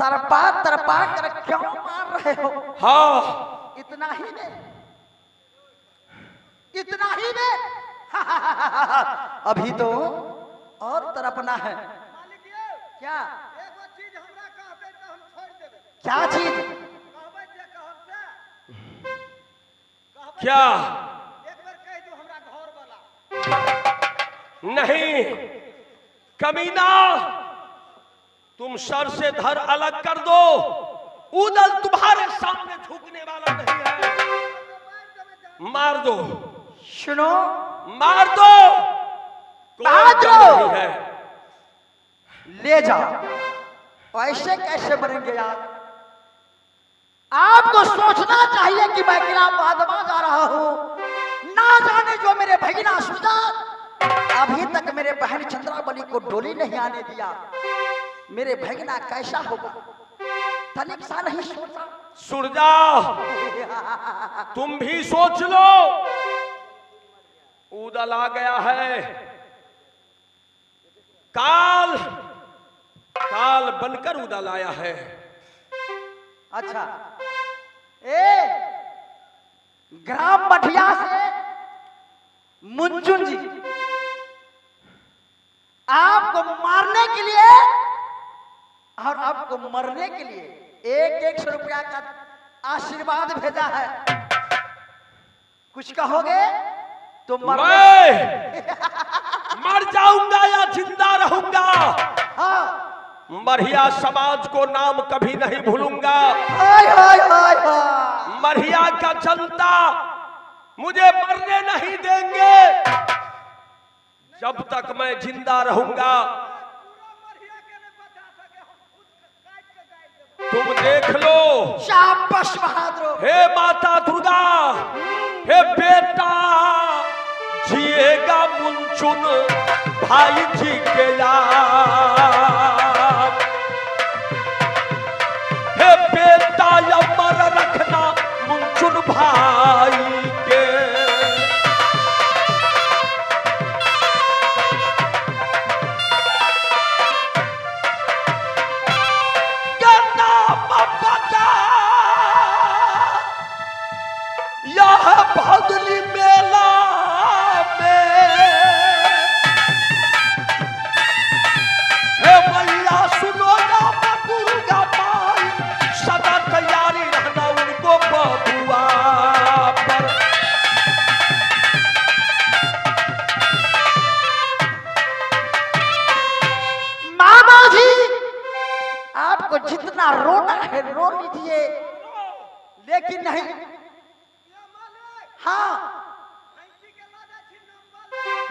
तरपा तरपा कर क्यों मार रहे हो? हाँ इतना ही में, इतना ही में। अभी तो और तरपना है। क्या क्या चीज? क्या? नहीं कमीना, तुम सर से धर अलग कर दो। उदल तुम्हारे सामने झुकने वाला नहीं है। मार दो। सुनो, मार दो। नहीं है। ले जाओ। ऐसे कैसे मरेंगे यार? आपको सोचना चाहिए कि मैं किला बादमा जा रहा हूं। ना जाने जो मेरे भगिना सुजात अभी तक मेरे बहन चंद्रावली को डोली नहीं आने दिया। मेरे भगिना कैसा होगा तनिक सा नहीं सोचा। सुरजा, तुम भी सोच लो। उदल आ गया है। काल काल बनकर उदल आया है। अच्छा, ग्राम मठिया से मुंजुन जी आपको मारने के लिए और आपको मरने के लिए 100 रुपया का आशीर्वाद भेजा है। कुछ कहोगे तो मर जाऊंगा या जिंदा रहूंगा। हाँ। मरिया समाज को नाम कभी नहीं भूलूंगा। हाय हाय हाय हाय। मरिया का जनता मुझे मरने नहीं देंगे जब तक मैं जिंदा रहूंगा। तुम देख लो। शाबाश बहादुर। हे माता दुर्गा, हे बेटा जिएगा मुंचुन भाई जी के याद। हे बेटा अमर रखना मुंचुन भाई के। यह भदली मेला में हे मैया सुनो ना दुर्गा माई, सदा तैयारी रहना उनको बबुआ पर। मामा जी आपको जितना रोना है रो लीजिए, लेकिन नहीं। हाँ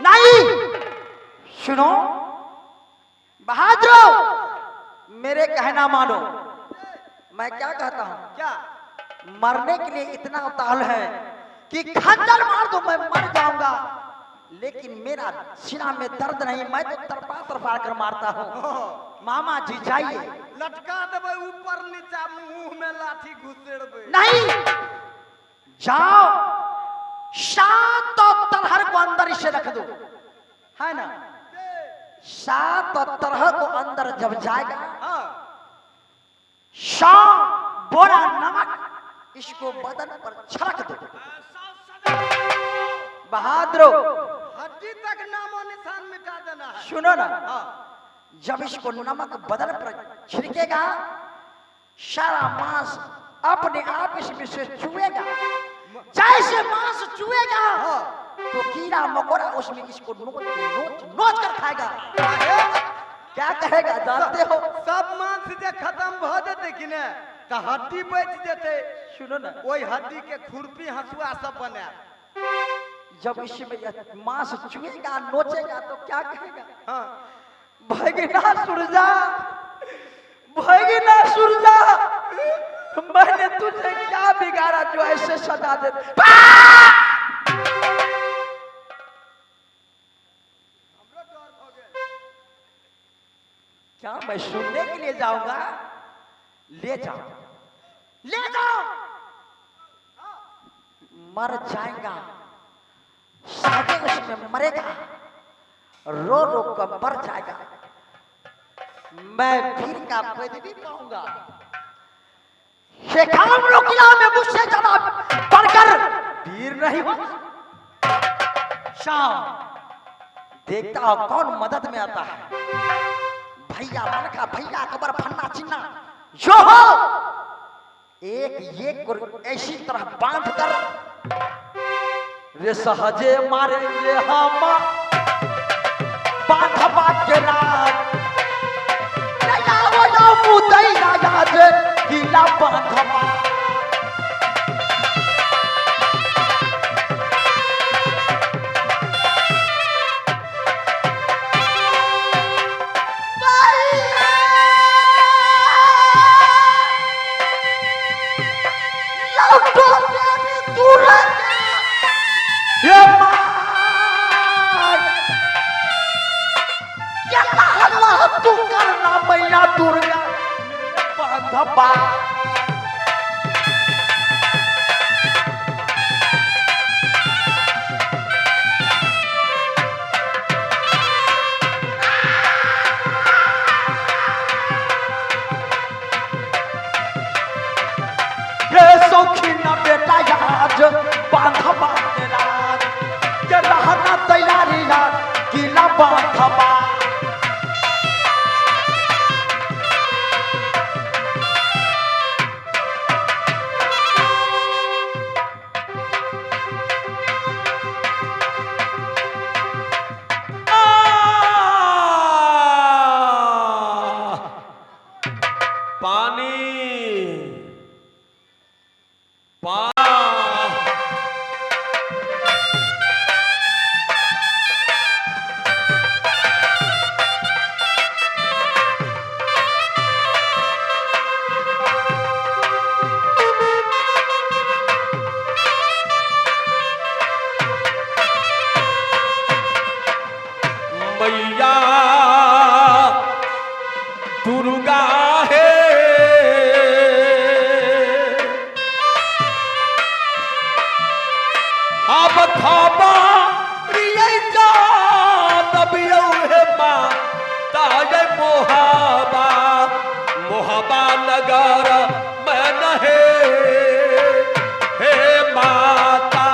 नहीं, सुनो बहादुर, मेरे कहना मानो। मैं क्या कहता हूँ? क्या मरने के लिए इतना उतावल है कि खंजर मार दो मैं मर जाऊंगा, लेकिन मेरा सीना में दर्द नहीं। मैं तो तरपा तरपा कर मारता हूँ। मामा जी जाइए। लटका देबे ऊपर नीचा, मुंह में लाठी घुसेड़बे। नहीं, जाओ 7 तरह को अंदर इसे रख दो, है ना? 7 तरह को अंदर जब जाएगा, 100 बोरा नमक इसको बदन पर छिड़क दो। बहादुर, हड्डी तक नामो निशान मिटा देना है। सुनो ना, जब इसको नमक बदन पर छिड़केगा, सारा मांस अपने आप इसमें से चुएगा। जैसे मांस चुएगा तो कीड़ा मकोड़ा उसमें इसको नोच कर खाएगा। क्या कहेगा जानते हो? सब मांस जे खत्म भ जेते कि ने त हड्डी बच जेते। सुनो ना, ओई हड्डी के खुरपी हसुआ सब बने। जब इसमें मांस चुएगा नोचेगा तो क्या कहेगा? हाँ, भगिना सुरजा, भगिना सुरजा, मैंने तुझे क्या बिगाड़ा जो ऐसे सजा दे? क्या मैं सुनने के लिए जाऊंगा? ले जाओ, ले जाओ। मर जाएगा, साजे उसमें मरेगा, रो रो कर मर जाएगा। मैं वीर का पद भी पाऊंगा। शेखाम रोकिला में मुझसे ज्यादा बढ़कर वीर नहीं हो। शाम देखता हो कौन मदद में आता है। भैया मन का भैया कबर फन्ना चिन्ना जो हो एक ऐसी तरह बांध कर रे सहजे मारेंगे हम बांधवा के रात मुदई राजा जे किला बांधवा तू करना मैया दुर्गा बांधवा सौखी न बेटा याद बांधवा के रात के रहना तैयारी याद किला बांधवा मैया दुर्गा है अब खाबा जा तबियो है माँ ताज मोहाबा मोहाबा नगर मैं नहे हे माता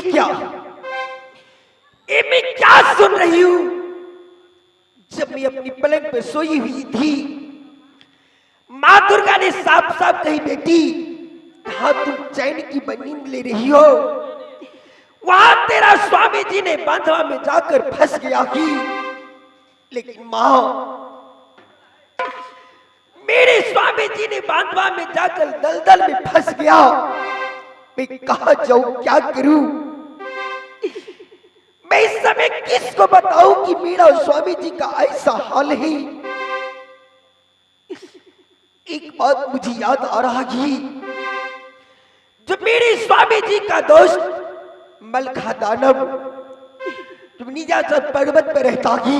क्या मैं क्या सुन रही हूं? जब मैं अपनी पलंग पे सोई हुई थी मां दुर्गा ने साफ साफ कही, बेटी कहा तुम चैन की नींद ले रही हो। वहां तेरा स्वामी जी ने बांधवा में जाकर फंस गया ही। लेकिन मां, मेरे स्वामी जी ने बांधवा में जाकर दलदल में फंस गया। मैं कहां जाऊं, क्या करूं? मैं इस समय किसको बताऊं कि मेरा स्वामी जी का ऐसा हाल है? एक बात मुझे याद आ रहा है, जो मेरे स्वामी जी का दोस्त मलखा दानव जो नीलाचल पर्वत पर रहता है,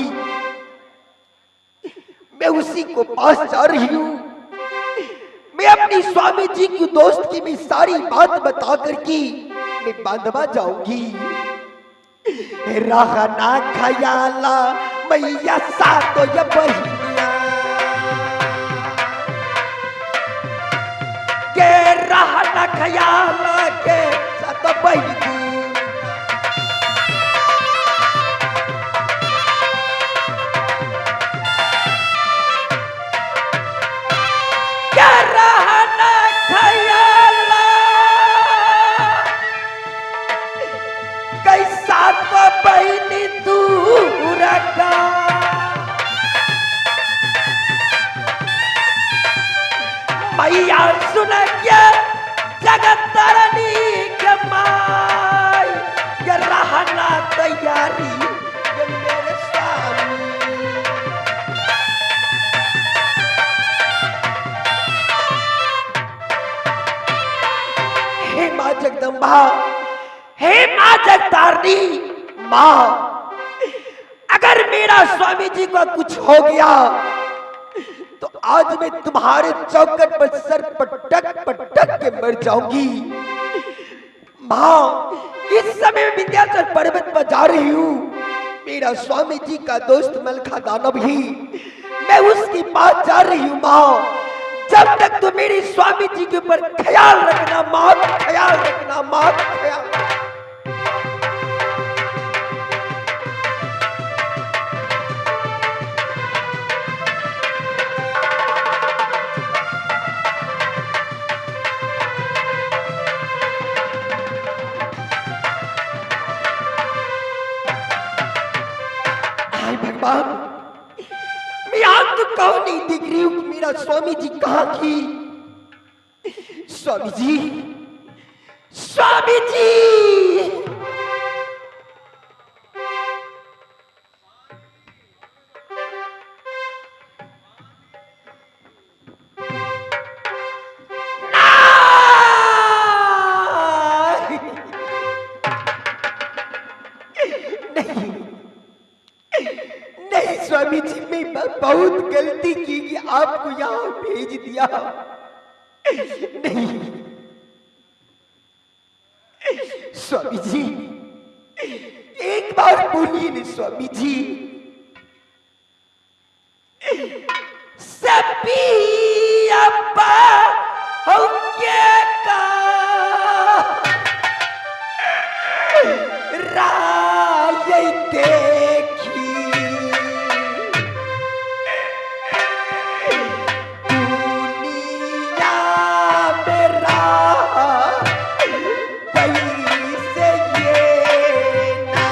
मैं उसी को पास जा रही हूं। मैं अपनी स्वामी जी की दोस्त की मैं सारी बात बता करके मैं बांधवा जाऊंगी। रहना खयाला मैया सातो या बहिनिया के रहना खयाला के सातो बहिनी के रहना खयाला कैसा तो बहिनी दूर का मैया सुन के जगत तरनी के माई तैयारी ये मेरे स्वामी। हे माँ जगदम्बा, हे माँ जगतारनी, माँ अगर मेरा स्वामी जी को कुछ हो गया तो आज मैं तुम्हारे चौकट पर सर पटक पटक के मर जाऊंगी। माँ इस समय मैं विंध्याचल पर्वत पर जा रही हूँ, मेरा स्वामी जी का दोस्त मलखा दानव ही, मैं उसके पास जा रही हूँ। माँ जब तक तो मेरे स्वामी जी के ऊपर ख्याल रखना माँ, ख्याल रखना माँ, ख्याल। भगवान मैं आप तो कहो नहीं दिख रही हूं कि मेरा स्वामी जी कहां की। स्वामी जी, स्वामी जी, नहीं स्वामी जी, मैं बहुत गलती की कि आपको यहां भेज दिया। नहीं स्वामी जी, एक बार बोलिए ना स्वामी जी। सभी अब्बा हो क्या का राय देखी दुनिया मेरा कैसे ये ना।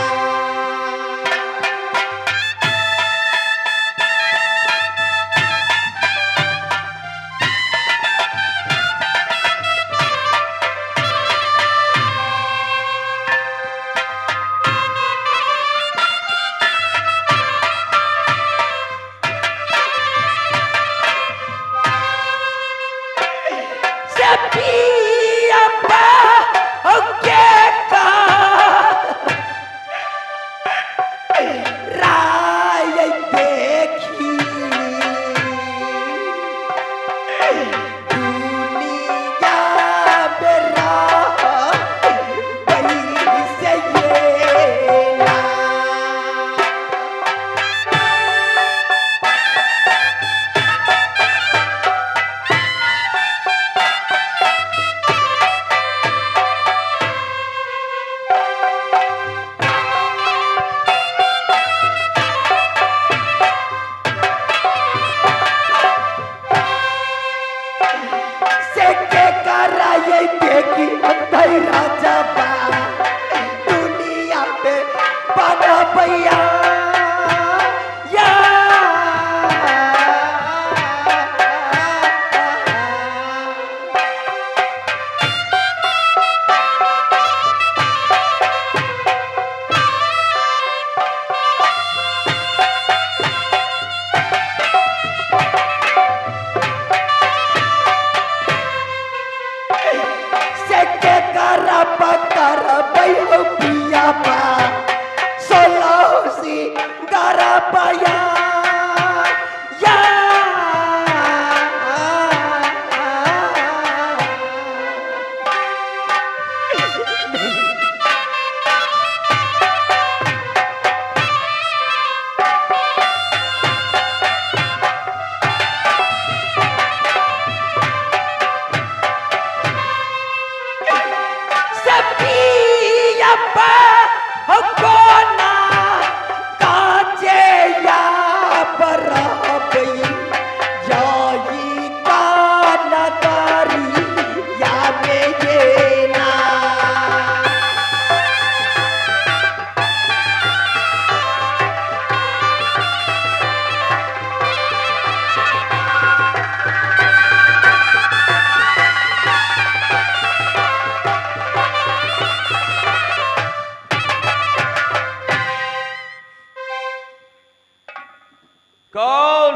कौन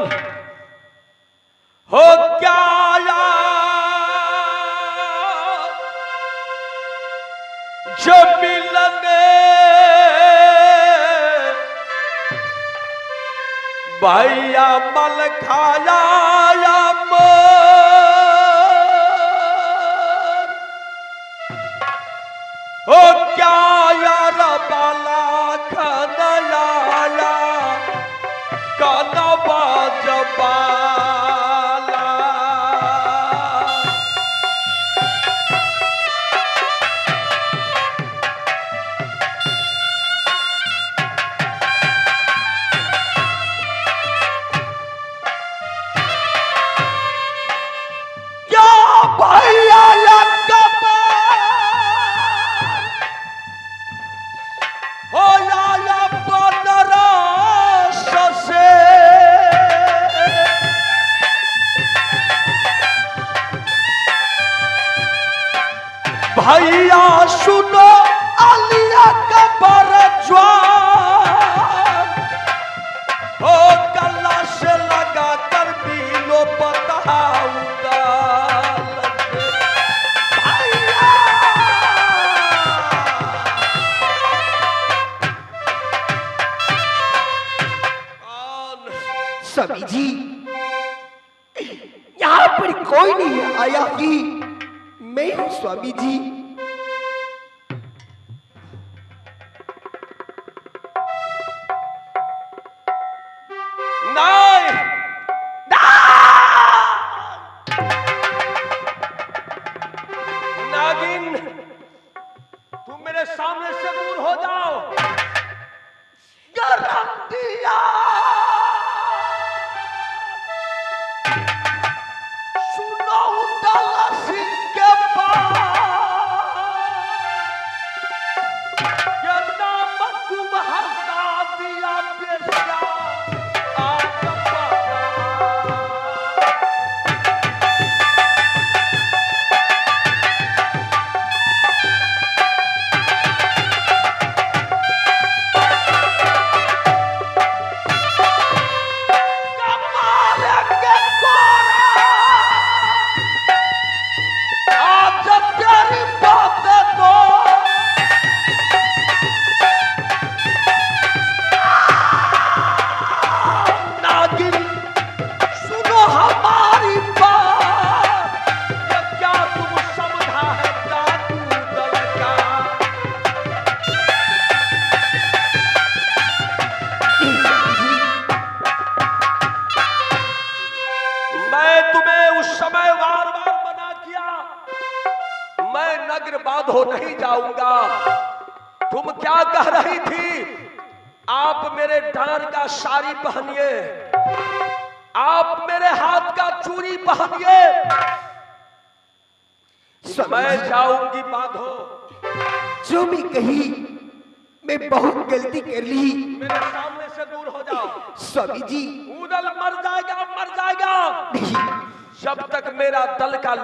हो क्या जो मिलने भैया मल खाया या हो क्या यार बाला खनयाया कनवा जबाला क्या भैया हो या बनरस से भैया सुनो अलिया कबर ज्वार हो गला से लगा कर भी लो बताऊंगा स्वामी जी, यहाँ पर कोई नहीं आया कि मैं हूँ स्वामी जी। नहीं, नागिन, तुम मेरे सामने से दूर हो जाओ। गरम दिया सुनो उदला सिंह के पास ये नाम तुम हंसा दिया बेशा आज पता हो नहीं जाऊंगा। तुम क्या कह रही थी? आप मेरे डांर का साड़ी पहनिए, आप मेरे हाथ का चूड़ी पहनिए, मैं जाऊंगी बांधो। जो भी कही, मैं बहुत गलती कर ली। मेरे सामने से दूर हो जाओ। स्वामी जी, उदल मर जाएगा, मर जाएगा। जब तक मेरा दल का